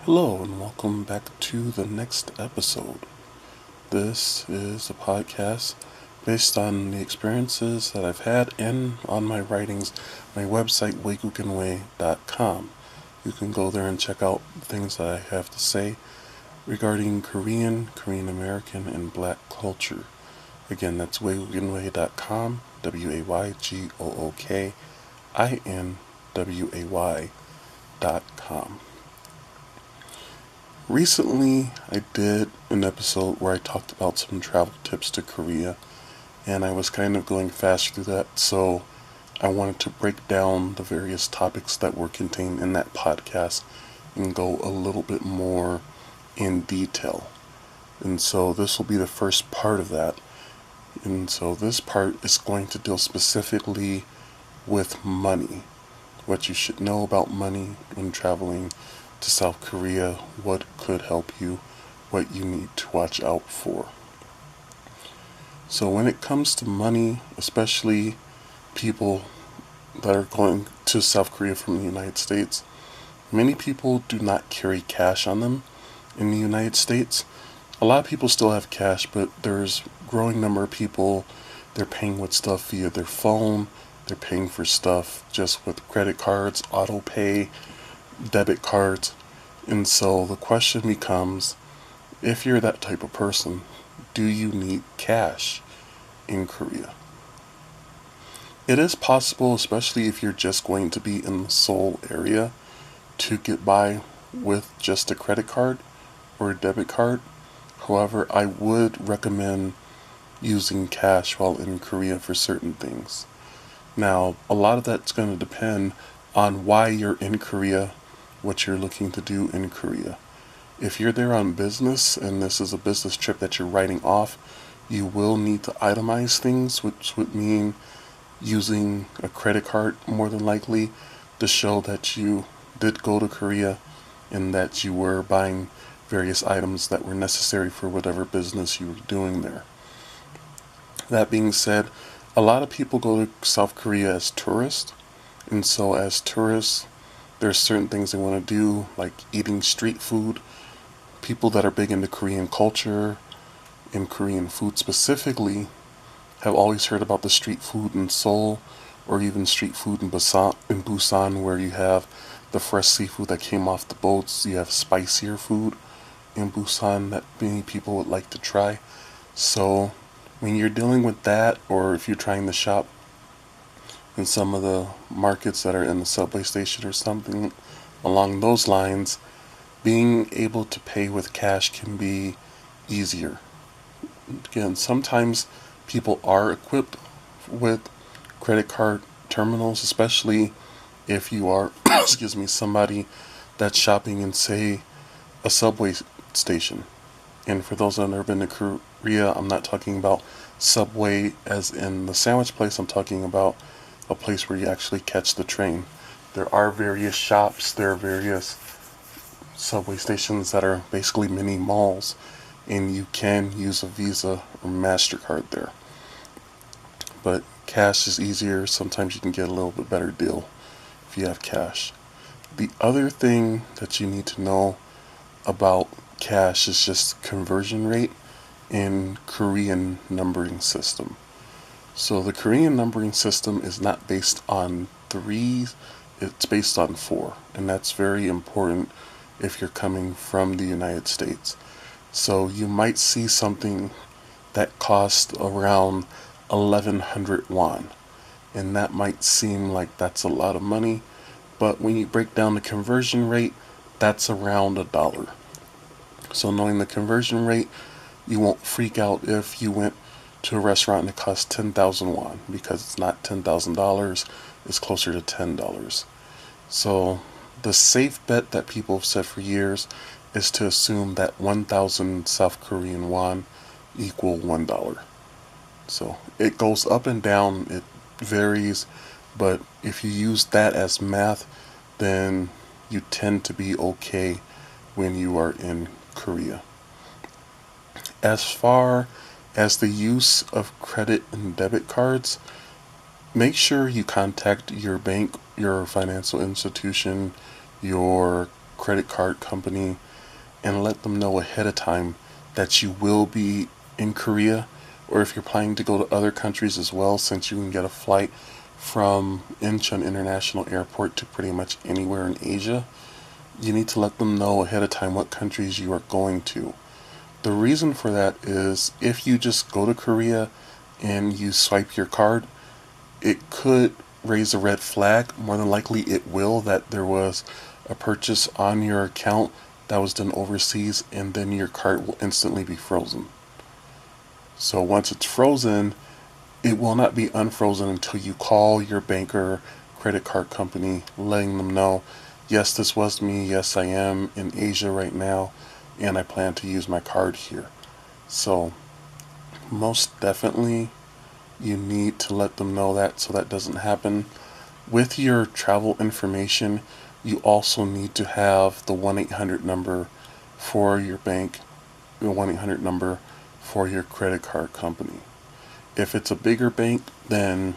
Hello, and welcome back to the next episode. This is a podcast based on the experiences that I've had and on my writings, my website, WaygookinWay.com. You can go there and check out things that I have to say regarding Korean, Korean American, and Black culture. Again, that's WaygookinWay.com, WaygookinWay.com. Recently, I did an episode where I talked about some travel tips to Korea, and I was kind of going fast through that, so I wanted to break down the various topics that were contained in that podcast and go a little bit more in detail. And so this will be the first part of that. And so this part is going to deal specifically with money. What you should know about money when traveling to South Korea, what could help you, what you need to watch out for. So when it comes to money, especially people that are going to South Korea from the United States, many people do not carry cash on them in the United States. A lot of people still have cash, but there's a growing number of people, they're paying with stuff via their phone, they're paying for stuff just with credit cards, auto pay, debit cards. And so the question becomes, if you're that type of person, do you need cash in Korea? It is possible, especially if you're just going to be in the Seoul area, to get by with just a credit card or a debit card. However, I would recommend using cash while in Korea for certain things. Now, a lot of that's going to depend on why you're in Korea, what you're looking to do in Korea. If you're there on business and this is a business trip that you're writing off, you will need to itemize things, which would mean using a credit card more than likely to show that you did go to Korea and that you were buying various items that were necessary for whatever business you were doing there. That being said, a lot of people go to South Korea as tourists, and so as tourists, there's certain things they want to do, like eating street food. People that are big into Korean culture and Korean food specifically have always heard about the street food in Seoul, or even street food in Busan, where you have the fresh seafood that came off the boats. You have spicier food in Busan that many people would like to try. So when you're dealing with that, or if you're trying to shop in some of the markets that are in the subway station or something along those lines, being able to pay with cash can be easier. Again, sometimes people are equipped with credit card terminals, especially if you are somebody that's shopping in, say, a subway station. And for those that have never been to Korea, I'm not talking about Subway as in the sandwich place. I'm talking about a place where you actually catch the train. There are various shops, there are various subway stations that are basically mini malls, and you can use a Visa or MasterCard there. But cash is easier. Sometimes you can get a little bit better deal if you have cash. The other thing that you need to know about cash is just conversion rate in Korean numbering system. So the Korean numbering system is not based on threes, it's based on four, and that's very important if you're coming from the United States. So you might see something that costs around 1100 won, and that might seem like that's a lot of money, but when you break down the conversion rate, that's around $1. So knowing the conversion rate, you won't freak out if you went to a restaurant and it costs 10,000 won, because it's not $10,000, it's closer to $10. So the safe bet that people have said for years is to assume that 1,000 South Korean won equal $1. So it goes up and down, it varies, but if you use that as math, then you tend to be okay when you are in Korea. As far as the use of credit and debit cards, make sure you contact your bank, your financial institution, your credit card company and let them know ahead of time that you will be in Korea, or if you're planning to go to other countries as well, since you can get a flight from Incheon International Airport to pretty much anywhere in Asia. You need to let them know ahead of time what countries you are going to. The reason for that is if you just go to Korea and you swipe your card, it could raise a red flag. More than likely it will, that there was a purchase on your account that was done overseas, and then your card will instantly be frozen. So once it's frozen, it will not be unfrozen until you call your bank or credit card company, letting them know, yes, this was me, yes, I am in Asia right now, and I plan to use my card here. So most definitely you need to let them know that so that doesn't happen. With your travel information, you also need to have the 1-800 number for your bank, the 1-800 number for your credit card company. If it's a bigger bank, then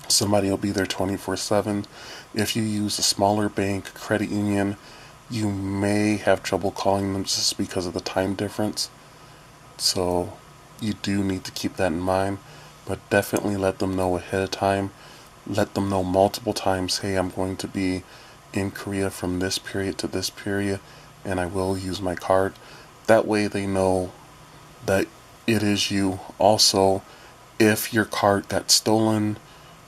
somebody will be there 24/7. If you use a smaller bank, credit union, you may have trouble calling them just because of the time difference. So you do need to keep that in mind, but definitely let them know ahead of time. Let them know multiple times, hey, I'm going to be in Korea from this period to this period, and I will use my card. That way they know that it is you. Also, if your card got stolen,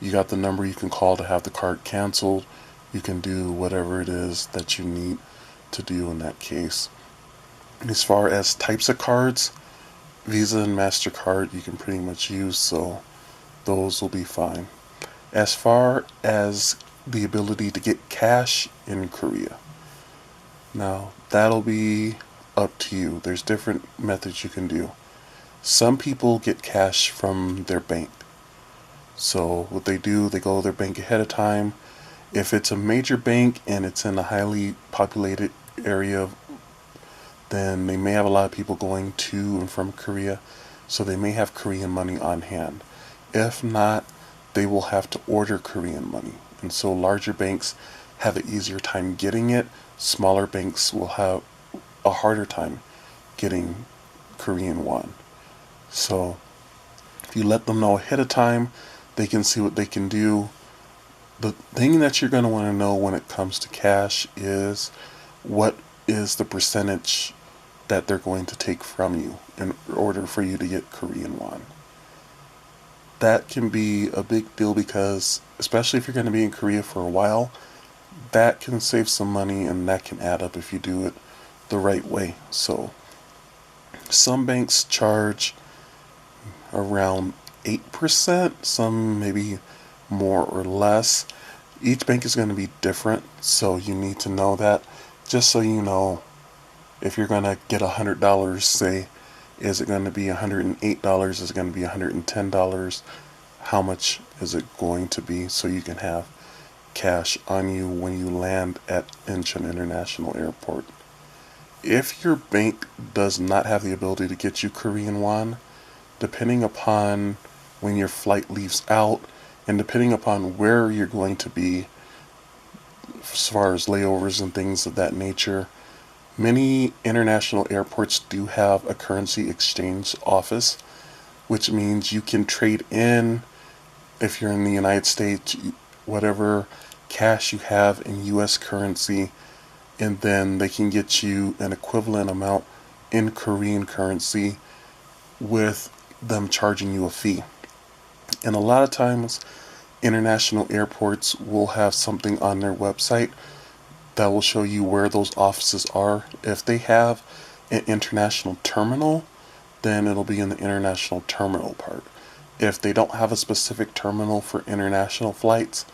you got the number you can call to have the card canceled. You can do whatever it is that you need to do in that case. As far as types of cards, Visa and MasterCard you can pretty much use, so those will be fine. As far as the ability to get cash in Korea, now that'll be up to you. There's different methods you can do. Some people get cash from their bank. So what they do, they go to their bank ahead of time. If it's a major bank and it's in a highly populated area, then they may have a lot of people going to and from Korea, so they may have Korean money on hand. If not, they will have to order Korean money. And so larger banks have an easier time getting it. Smaller banks will have a harder time getting Korean won. So if you let them know ahead of time, they can see what they can do. The thing that you're going to want to know when it comes to cash is what is the percentage that they're going to take from you in order for you to get Korean won. That can be a big deal because, especially if you're going to be in Korea for a while, that can save some money and that can add up if you do it the right way. So some banks charge around 8%, some maybe more or less. Each bank is going to be different, so you need to know that, just so you know if you're going to get $100, say, is it going to be $108? Is it going to be $110? How much is it going to be, so you can have cash on you when you land at Incheon International Airport. If your bank does not have the ability to get you Korean won, depending upon when your flight leaves out and depending upon where you're going to be as far as layovers and things of that nature, many international airports do have a currency exchange office, which means you can trade in, if you're in the United States, whatever cash you have in US currency, and then they can get you an equivalent amount in Korean currency with them charging you a fee. And a lot of times international airports will have something on their website that will show you where those offices are. If they have an international terminal, then it'll be in the international terminal part. If they don't have a specific terminal for international flights,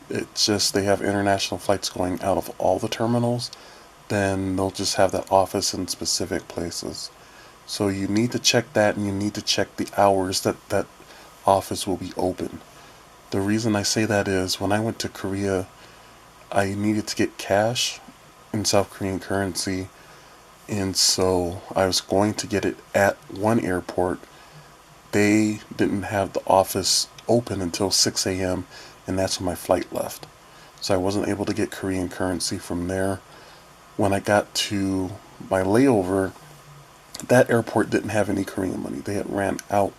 it's just they have international flights going out of all the terminals, then they'll just have that office in specific places. So you need to check that, and you need to check the hours that that office will be open. The reason I say that is when I went to Korea, I needed to get cash in South Korean currency, and so I was going to get it at one airport. They didn't have the office open until 6 a.m., and that's when my flight left. So I wasn't able to get Korean currency from there. when I got to my layover, that airport didn't have any Korean money. They had ran out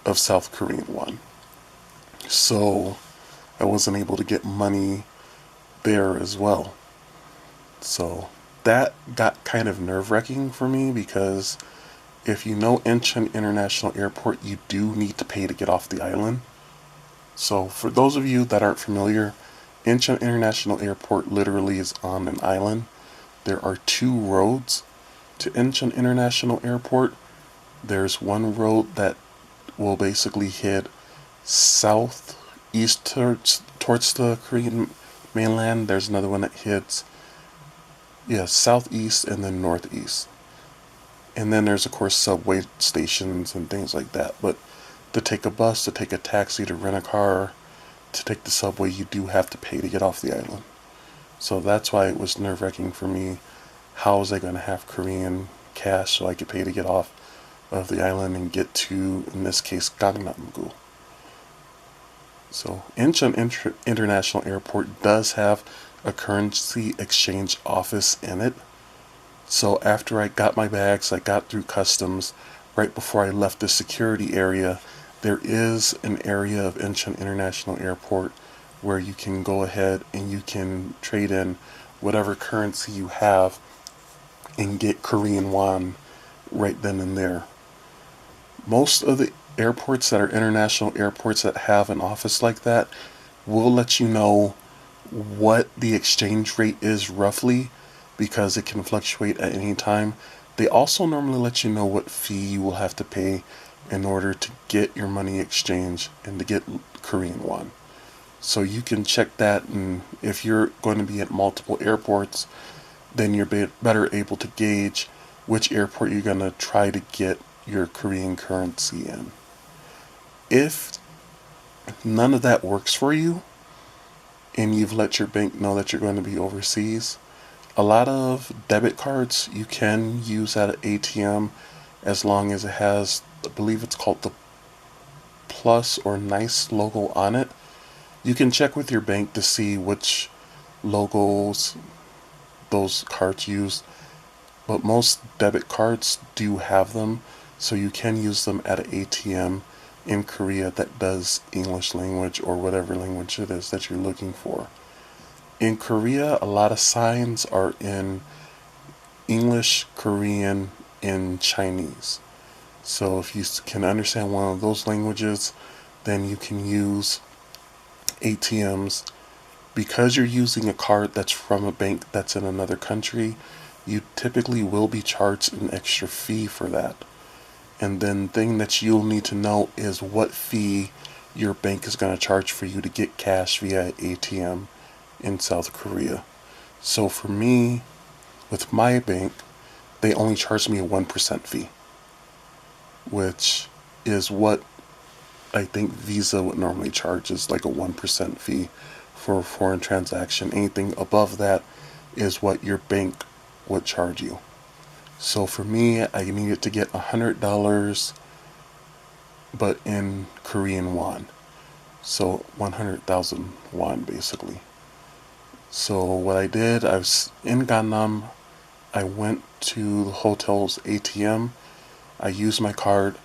of South Korean won. So I wasn't able to get money there as well. So that got kind of nerve-wracking for me, because if you know Incheon International Airport, you do need to pay to get off the island. So for those of you that aren't familiar, Incheon International Airport literally is on an island. There are two roads to Incheon International Airport. There's one road that will basically head southeast towards the Korean mainland. There's another one that heads southeast and then northeast. And then there's of course subway stations and things like that. But to take a bus, to take a taxi, to rent a car, to take the subway, you do have to pay to get off the island. So that's why it was nerve-wracking for me. How was I going to have Korean cash so I could pay to get off of the island and get to, in this case, Gangnam-gu. So Incheon International Airport does have a currency exchange office in it. So after I got my bags, I got through customs, right before I left the security area, there is an area of Incheon International Airport where you can go ahead and you can trade in whatever currency you have and get Korean won right then and there. Most of the airports that are international airports that have an office like that will let you know what the exchange rate is roughly, because it can fluctuate at any time. They also normally let you know what fee you will have to pay in order to get your money exchanged and to get Korean won. So you can check that, and if you're going to be at multiple airports, then you're better able to gauge which airport you're going to try to get your Korean currency in. If none of that works for you, and you've let your bank know that you're going to be overseas, a lot of debit cards you can use at an ATM as long as it has, I believe it's called the plus or nice logo on it. You can check with your bank to see which logos those cards use, but most debit cards do have them, so you can use them at an ATM in Korea that does English language or whatever language it is that you're looking for. In Korea, a lot of signs are in English, Korean, and Chinese. So if you can understand one of those languages, then you can use ATMs. Because you're using a card that's from a bank that's in another country, you typically will be charged an extra fee for that. And then the thing that you'll need to know is what fee your bank is going to charge for you to get cash via ATM in South Korea. So for me, with my bank, they only charged me a 1% fee, which is what I think Visa would normally charge, is like a 1% fee for a foreign transaction. Anything above that is what your bank would charge you. So for me, I needed to get $100, but in Korean won. So 100,000 won basically. So what I did, I was in Gangnam. I went to the hotel's ATM. I used my card.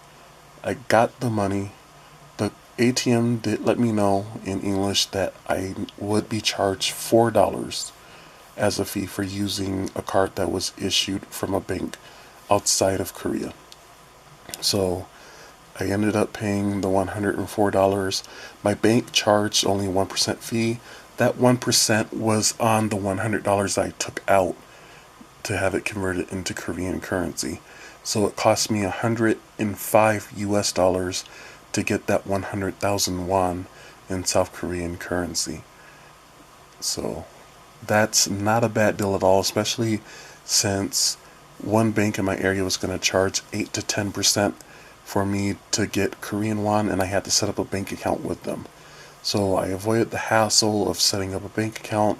I got the money. The ATM did let me know in English that I would be charged $4 as a fee for using a card that was issued from a bank outside of Korea. So I ended up paying the $104. My bank charged only 1% fee. That 1% was on the $100 I took out to have it converted into Korean currency. So it cost me $105 to get that 100,000 won in South Korean currency. So that's not a bad deal at all, especially since one bank in my area was going to charge 8 to 10% for me to get Korean won, and I had to set up a bank account with them. So I avoided the hassle of setting up a bank account.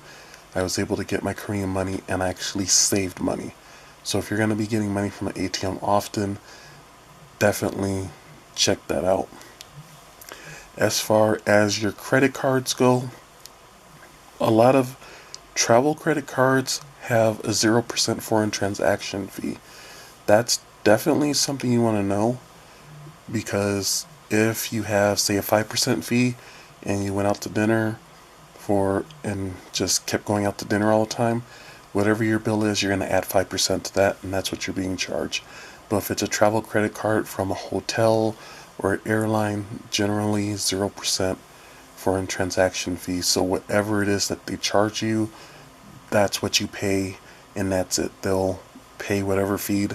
I was able to get my Korean money, and I actually saved money. So if you're going to be getting money from an ATM often, definitely check that out. As far as your credit cards go, a lot of travel credit cards have a 0% foreign transaction fee. That's definitely something you want to know, because if you have, say, a 5% fee and you went out to dinner and just kept going out to dinner all the time, whatever your bill is, you're going to add 5% to that, and that's what you're being charged. But if it's a travel credit card from a hotel or an airline, generally 0% foreign transaction fee. So whatever it is that they charge you, that's what you pay, and that's it. They'll pay whatever fee,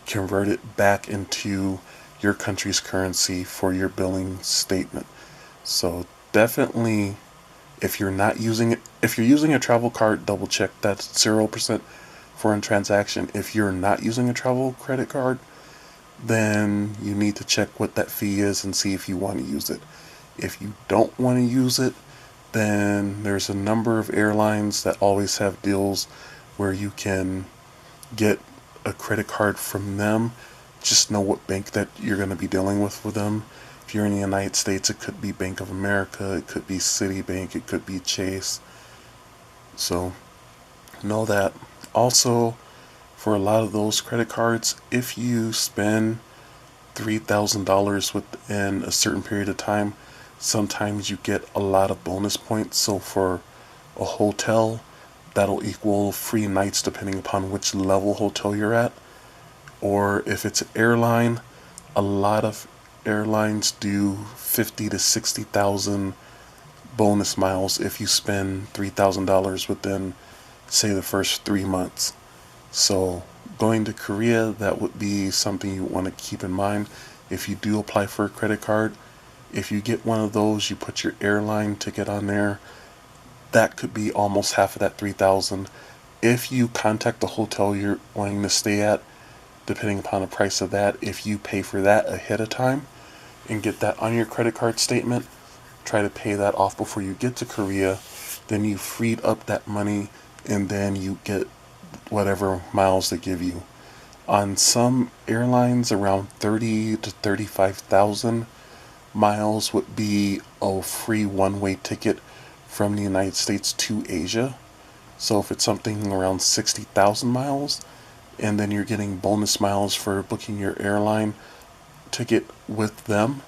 convert it back into your country's currency for your billing statement. So definitely, if you're not using it, if you're using a travel card, double check that's 0% foreign transaction. If you're not using a travel credit card, then you need to check what that fee is and see if you want to use it. If you don't want to use it, then there's a number of airlines that always have deals where you can get a credit card from them. Just know what bank that you're going to be dealing with them. If you're in the United States, it could be Bank of America, it could be Citibank, it could be Chase. So know that. Also, for a lot of those credit cards, if you spend $3,000 within a certain period of time, sometimes you get a lot of bonus points. So for a hotel, that'll equal free nights depending upon which level hotel you're at. Or if it's an airline, a lot of airlines do 50 to 60,000 bonus miles if you spend $3,000 within, say, the first 3 months. So going to Korea, that would be something you want to keep in mind. If you do apply for a credit card, if you get one of those, you put your airline ticket on there, that could be almost half of that 3,000. If you contact the hotel you're wanting to stay at, depending upon the price of that, if you pay for that ahead of time and get that on your credit card statement, try to pay that off before you get to Korea, then you freed up that money, and then you get whatever miles they give you. On some airlines, around 30 to 35,000 miles would be a free one-way ticket from the United States to Asia. So if it's something around 60,000 miles, and then you're getting bonus miles for booking your airline ticket with them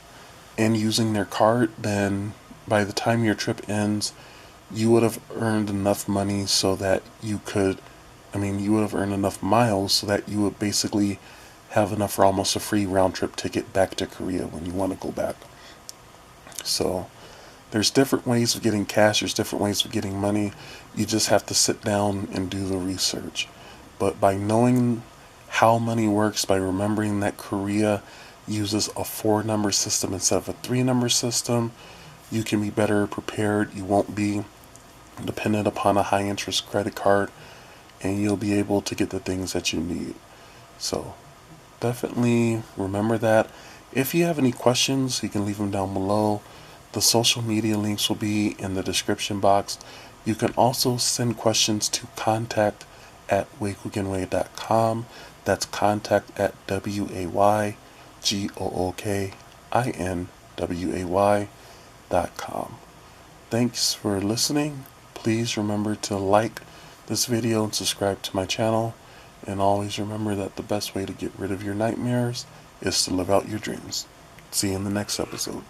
and using their card, then by the time your trip ends, you would have earned enough money so that you could, you would have earned enough miles so that you would basically have enough for almost a free round trip ticket back to Korea when you want to go back. So there's different ways of getting cash, there's different ways of getting money. You just have to sit down and do the research. But by knowing how money works, by remembering that Korea uses a 4-number system instead of a 3-number system, you can be better prepared. You won't be dependent upon a high interest credit card, and you'll be able to get the things that you need. So definitely remember that. If you have any questions, you can leave them down below. The social media links will be in the description box. You can also send questions to contact@WaygookinWay.com. That's contact@WaygookinWay.com. Thanks for listening. Please remember to like this video and subscribe to my channel. And always remember that the best way to get rid of your nightmares is to live out your dreams. See you in the next episode.